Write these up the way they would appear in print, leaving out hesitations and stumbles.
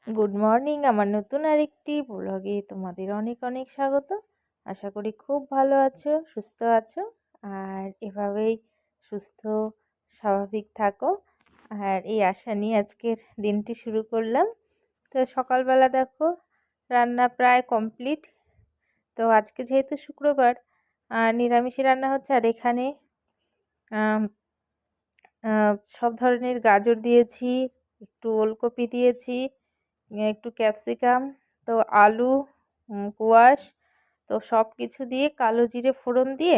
Good morning, আমার নতুন আরেকটি ব্লগে তোমাদের অনেক অনেক স্বাগত। আশা করি খুব ভালো আছো, সুস্থ আছো, আর এভাবেই সুস্থ স্বাভাবিক থাকো। আর এই আশা নিয়ে আজকের দিনটি শুরু করলাম। তো সকালবেলা দেখো রান্না প্রায় কমপ্লিট। তো আজকে যেহেতু শুক্রবার নিরামিষই রান্না হচ্ছে। আর এখানে আম, সব ধরনের গাজর দিয়েছি, একটু ওলকপি দিয়েছি, একটু ক্যাপসিকাম, তো আলু, কোয়াশ, তো সব কিছু দিয়ে কালো জিরে ফোড়ন দিয়ে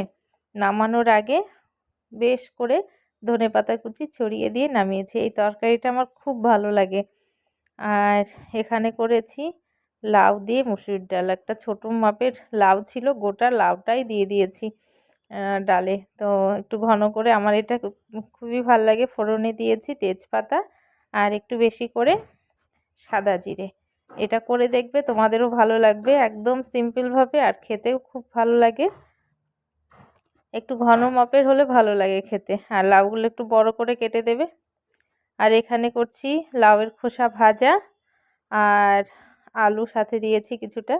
নামানোর আগে বেশ করে ধনেপাতা কুচি ছড়িয়ে দিয়ে নামিয়েছি। এই তরকারিটা আমার খুব ভালো লাগে। আর এখানে করেছি লাউ দিয়ে মুসুরির ডাল। একটা ছোট মাপের লাউ ছিল, গোটা লাউটাই দিয়ে দিয়েছি ডালে। তো একটু ঘন করে, আমার এটা খুবই ভালো লাগে। ফোড়নে দিয়েছি তেজপাতা আর একটু বেশি করে সাদা জিরে। এটা করে দেখবে, তোমাদেরও ভালো লাগবে। একদম সিম্পলভাবে, আর খেতেও খুব ভালো লাগে। একটু ঘন মাপের হলে ভালো লাগে খেতে। আর লাউগুলো একটু বড় করে কেটে দেবে। আর এখানে করছি লাউয়ের খোসা ভাজা, আর আলু সাথে দিয়েছি কিছুটা।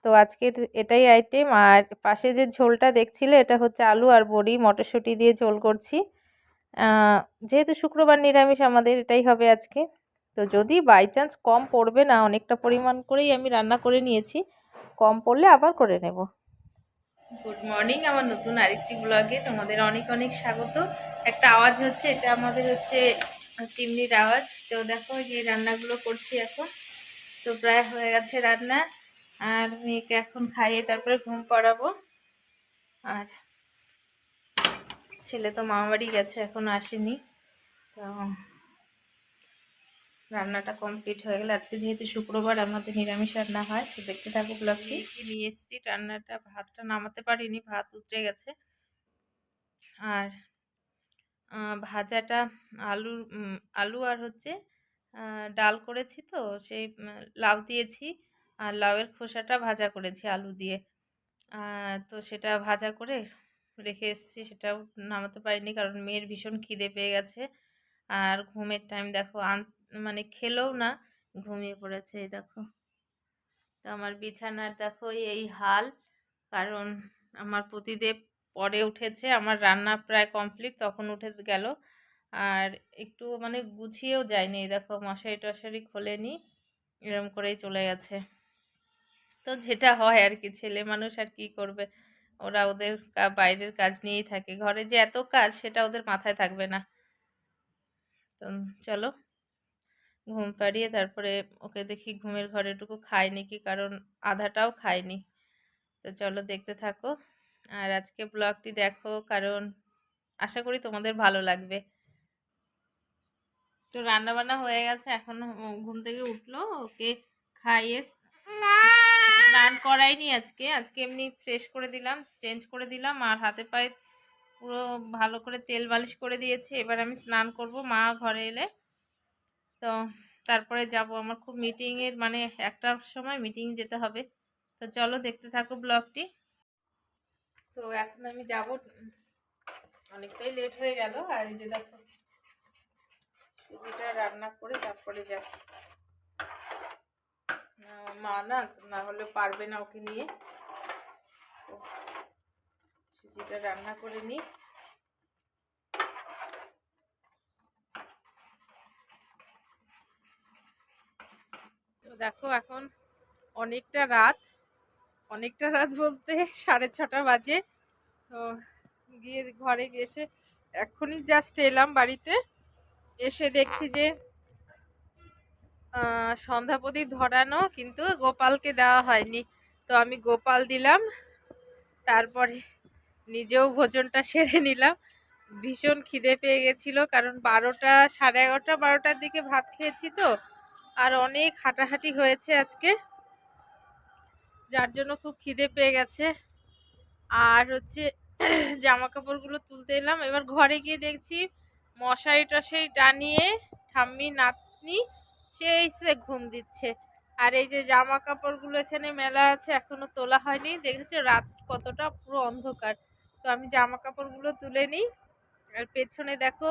তো আজকের এটাই আইটেম। আর পাশে যে ঝোলটা দেখছিলে, এটা হচ্ছে আলু আর বড়ি মটরশুঁটি দিয়ে ঝোল করছি। যেহেতু শুক্রবার নিরামিষ, আমাদের এটাই হবে আজকে। তো যদি বাই চান্স কম পড়বে না, অনেকটা পরিমাণ করেই আমি রান্না করে নিয়েছি, কম পড়লে আবার করে নেব। গুড মর্নিং, আমার নতুন আরেকটি ব্লগে তোমাদের অনেক অনেক স্বাগত। একটা আওয়াজ হচ্ছে, এটা আমাদের হচ্ছে চিমনির আওয়াজ। তো দেখো যে রান্নাগুলো করছি এখন। তো প্রায় হয়ে গেছে রান্না। আর মেয়েকে এখন খাইয়ে তারপরে ঘুম পাড়াবো। আর ছেলে তো মামাবাড়ি গেছে, এখনো আসেনি। তো রান্নাটা কমপ্লিট হয়ে গেলে, আজকে যেহেতু শুক্রবার আমাদের নিরামিষ রান্না হয়। তো দেখতে থাকো ব্লগটি। নিয়ে এসেছি রান্নাটা, ভাতটা নামাতে পারিনি, ভাত উতরে গেছে। আর ভাজাটা আলু আর হচ্ছে ডাল করেছি। তো সেই লাউ দিয়েছি, আর লাউয়ের খোসাটা ভাজা করেছি আলু দিয়ে। তো সেটা ভাজা করে রেখে এসেছি, সেটাও নামাতে পারিনি কারণ মেয়ের ভীষণ খিদে পেয়ে গেছে। আর ঘুমের টাইম দেখো, মানে খেলেও না, ঘুমিয়ে পড়েছে। এই দেখো, তো আমার বিছানার দেখো এই হাল। কারণ আমার পতিদেব পরে উঠেছে, আমার রান্না প্রায় কমপ্লিট, তখন উঠে গেল। আর একটু মানে গুছিয়েও যায়নি। এই দেখো, মশারি টশারি খোলেনি, এরম করেই চলে গেছে। তো যেটা হয় আর কি, ছেলে মানুষ আর কি করবে, ওরা ওদের বাইরের কাজ নিয়েই থাকে। ঘরে যে এত কাজ, সেটা ওদের মাথায় থাকবে না। তো চলো ঘুম পাড়িয়ে তারপরে ওকে দেখি ঘুমের ঘরে টুকু খায় নাকি, কারণ আধাটাও খায়নি। তো চলো দেখতে থাকো। আর আজকে ব্লগটি দেখো, কারণ আশা করি তোমাদের ভালো লাগবে। তো রান্না বান্না হয়ে গেছে, এখন ঘুম থেকে উঠলো, ওকে খাইয়ে স্নান করাইনি আজকে। আজকে এমনি ফ্রেশ করে দিলাম, চেঞ্জ করে দিলাম, আর হাতে পায়ে পুরো ভালো করে তেল মালিশ করে দিয়েছি। এবার আমি স্নান করব মা ঘরে এলে। তো তারপরে যাব, আমার খুব মিটিংয়ের মানে একটার সময় মিটিং যেতে হবে। তো চলো দেখতে থাকো ব্লগটি। তো এখন আমি যাব, অনেকটাই লেট হয়ে গেল। আর এই যে দেখো, সুজিটা রান্না করে তারপরে যাচ্ছি। মা না হলে পারবে না ওকে নিয়ে। তো সুজিটা রান্না করে নিই। তো দেখো, এখন অনেকটা রাত, অনেকটা রাত বলতে 6:30 বাজে। তো গিয়ে ঘরে এসে এক্ষুনি জাস্ট এলাম বাড়িতে। এসে দেখছি যে সন্ধ্যা প্রদীপ ধরানো, কিন্তু গোপালকে দেওয়া হয়নি। তো আমি গোপাল দিলাম, তারপরে নিজেও ভোজনটা সেরে নিলাম। ভীষণ খিদে পেয়ে গেছিল, কারণ 12টা, 11:30, 12টার দিকে ভাত খেয়েছি। তো আর অনেক হাঁটাহাঁটি হয়েছে আজকে, যার জন্য খুব খিদে পেয়ে গেছে। আর হচ্ছে জামা কাপড়গুলো তুলতে এলাম। এবার ঘরে গিয়ে দেখছি মশারি টশারি টানিয়ে ঠাম্মি নাতনি সেই সে ঘুম দিচ্ছে। আর এই যে জামা কাপড়গুলো এখানে মেলা আছে, এখনো তোলা হয়নি। দেখেছো রাত কতটা, পুরো অন্ধকার। তো আমি জামা কাপড়গুলো তুলে নিই। আর পেছনে দেখো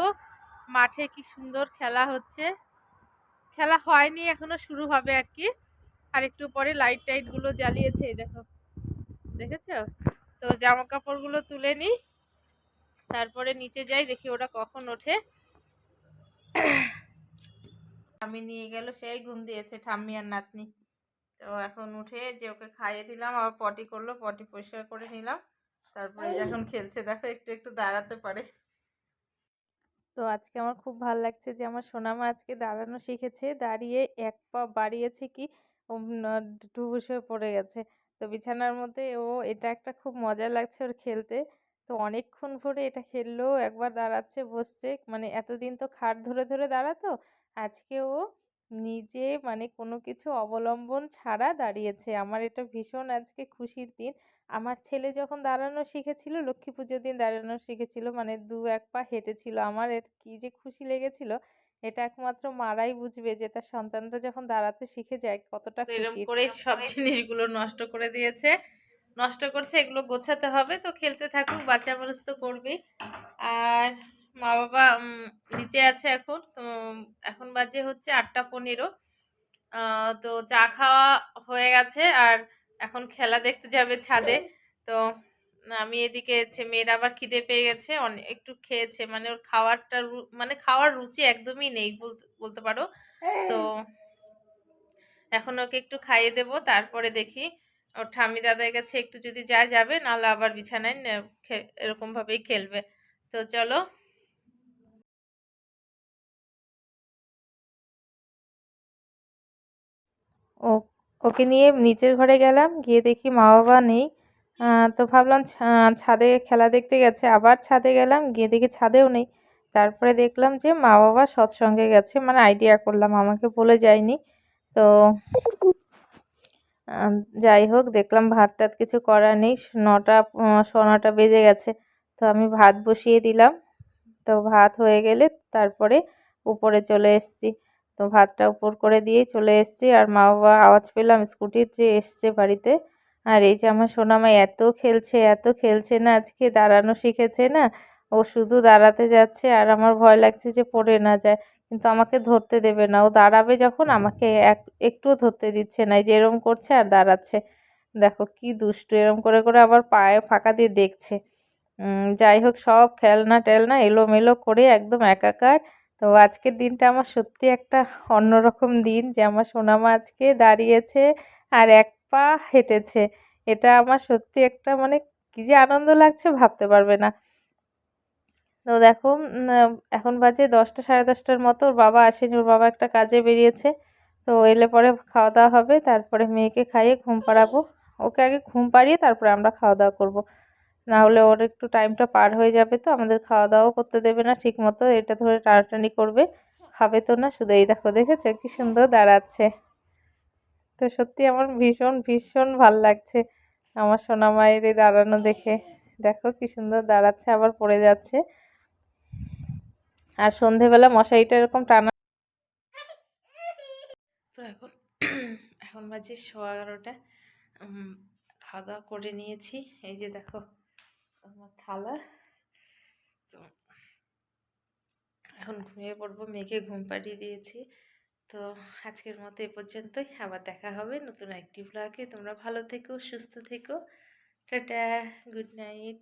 মাঠে কি সুন্দর খেলা হচ্ছে, খেলা হয়নি, এখনো শুরু হবে আর কি। আর একটু পরে লাইট টাইট গুলো জ্বালিয়েছে, এই দেখো, দেখেছো? তো জামা কাপড়গুলো তুলে নিই, তারপরে নিচে যাই, দেখি ওরা কখন ওঠে। আমি নিয়ে গেল, সেই ঘুম দিয়েছে ঠাম্মি আর নাতনি। তো এখন উঠে যে ওকে খাইয়ে দিলাম, আবার পটি করলো, পটি পরিষ্কার করে নিলাম, তারপরে এখন খেলছে, দেখো একটু একটু দাঁড়াতে পারে। তো আজকে আমার খুব ভালো লাগছে যে আমার সোনামা আজকে দাঁড়ানো শিখেছে, দাঁড়িয়ে এক পা বাড়িয়েছে কি ঢুবুস হয়ে পড়ে গেছে। তো বিছানার মধ্যে ও এটা একটা খুব মজা লাগছে ওর খেলতে। তো অনেকক্ষণ ধরে এটা খেললো, একবার দাঁড়াচ্ছে বসছে, মানে এতদিন তো খাট ধরে ধরে দাঁড়াতো, আজকে ও নিজে মানে কোনো কিছু অবলম্বন ছাড়া দাঁড়িয়েছে। আমার এটা ভীষণ আজকে খুশির দিন। আমার ছেলে যখন দাঁড়ানো শিখেছিল, লক্ষ্মী পুজোর দিন দাঁড়ানো শিখেছিল, মানে দু এক পা হেঁটেছিল, আমার এর কি যে খুশি লেগেছিল, এটা একমাত্র মারাই বুঝবে যে তার সন্তানরা যখন দাঁড়াতে শিখে যায় কতটা খুশি। এরকম করে সব জিনিসগুলো নষ্ট করে দিয়েছে, নষ্ট করছে, এগুলো গোছাতে হবে। তো খেলতে থাকুক, বাচ্চা মানুষ তো করবেই। আর মা বাবা নিচে আছে এখন। তো এখন বাজে হচ্ছে 8টা 15। তো চা খাওয়া হয়ে গেছে, আর এখন খেলা দেখতে যাবে ছাদে। তো আমি এদিকে মেয়ের আবার খিদে পেয়ে গেছে, অনেক একটু খেয়েছে, মানে ওর খাওয়ারটা মানে খাওয়ার রুচি একদমই নেই বলতে পারো। তো এখন ওকে একটু খাইয়ে দেবো, তারপরে দেখি ওর ঠাম্মি দাদার কাছে একটু যদি যাবে, নাহলে আবার বিছানায় এরকম ভাবেই খেলবে। তো চলো। ও ওকে নিয়ে নিচের ঘরে গেলাম, গিয়ে দেখি মা বাবা নেই। তো ভাবলাম ছাদে খেলা দেখতে গেছে, আবার ছাদে গেলাম, গিয়ে দেখি ছাদেও নেই। তারপরে দেখলাম যে মা বাবা সৎসঙ্গে গেছে, মানে আইডিয়া করলাম, আমাকে বলে যায়নি। তো যাই হোক, দেখলাম ভাত টাত কিছু করার নেই, 9টা বেজে গেছে। তো আমি ভাত বসিয়ে দিলাম। তো ভাত হয়ে গেলে তারপরে উপরে চলে এসেছি। তো ভাতটা উপর করে দিয়েই চলে এসেছি, আর মা বাবা আওয়াজ পেলাম স্কুটির যে এসছে বাড়িতে। আর এই যে আমার সোনামা এত খেলছে, এত খেলছে না, আজকে দাঁড়ানো শিখেছে না, ও শুধু দাঁড়াতে যাচ্ছে, আর আমার ভয় লাগছে যে পড়ে না যায়। কিন্তু আমাকে ধরতে দেবে না, ও দাঁড়াবে যখন আমাকে একটুও ধরতে দিচ্ছে না, এই যে এরম করছে আর দাঁড়াচ্ছে। দেখো কি দুষ্টু, এরম করে করে আবার পায়ে ফাঁকা দিয়ে দেখছে। যাই হোক, সব খেলনা টেলনা এলোমেলো করে একদম একাকার। তো আজকের দিনটা আমার সত্যি একটা অন্যরকম দিন, যে আমার সোনামা আজকে দাঁড়িয়েছে আর এক পা হেঁটেছে। এটা আমার সত্যি একটা মানে কি যে আনন্দ লাগছে ভাবতে পারবে না। তো দেখো, এখন বাজে 10টা 10:30টার মতো, ওর বাবা আসেনি, ওর বাবা একটা কাজে বেরিয়েছে। তো এলে পরে খাওয়া দাওয়া হবে, তারপরে মেয়েকে খাইয়ে ঘুম পাড়াবো। ওকে আগে ঘুম পাড়িয়ে তারপরে আমরা খাওয়া দাওয়া করবো, না হলে ওর একটু টাইমটা পার হয়ে যাবে, তো আমাদের খাওয়া দাওয়াও করতে দেবে না ঠিক মতো, এটা ধরে টানাটানি করবে, খাবে তো না শুধু। এই দেখো, দেখেছো কি সুন্দর দাঁড়াচ্ছে। তো সত্যি আমার ভীষণ ভীষণ ভাল লাগছে আমার সোনা মায়ের এই দাঁড়ানো দেখে। দেখো কি সুন্দর দাঁড়াচ্ছে, আবার পড়ে যাচ্ছে। আর সন্ধেবেলা মশারিটা এরকম টানা। তো এখন এখন বাজে 11:15। খাওয়া দাওয়া করে নিয়েছি, এই যে দেখো আমার থালা। তো এখন ঘুমিয়ে পড়বো, মেয়েকে ঘুম পাড়িয়ে দিয়েছি। তো আজকের মতো এ পর্যন্তই, আবার দেখা হবে নতুন একটি ব্লগে। তোমরা ভালো থেকো, সুস্থ থেকো, টাটা, গুড নাইট।